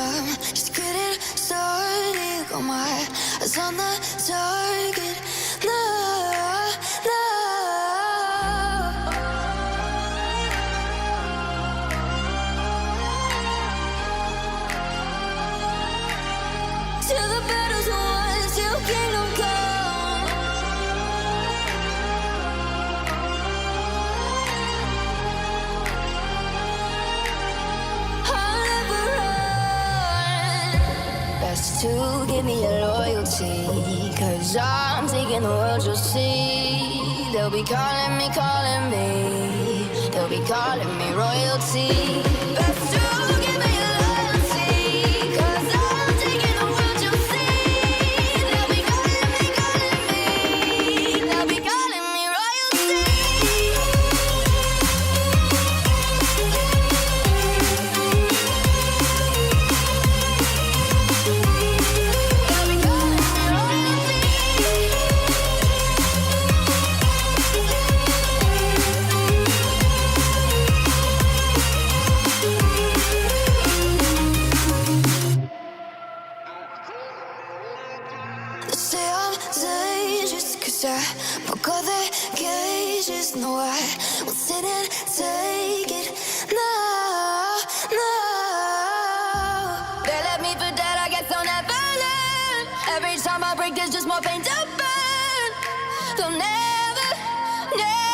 I'm just getting started. Got my eyes on the target. No, no. Till the battle's won, till kingdom come. I'll never run. Best to give me your loyalty, 'cause I'm taking the world, you'll see. They'll be calling me, calling me. They'll be calling me royalty. Best to give me your loyalty, 'cause I'm taking the world, you'll see. They'll be calling me, calling me. They'll be calling me royalty. They'll be calling me royalty. They say I'm dangerous 'cause I broke all their cages. No, I won't sit and take it. No, no. They left me for dead, I guess I'll never learn. Every time I break, there's just more pain to burn. They'll never, never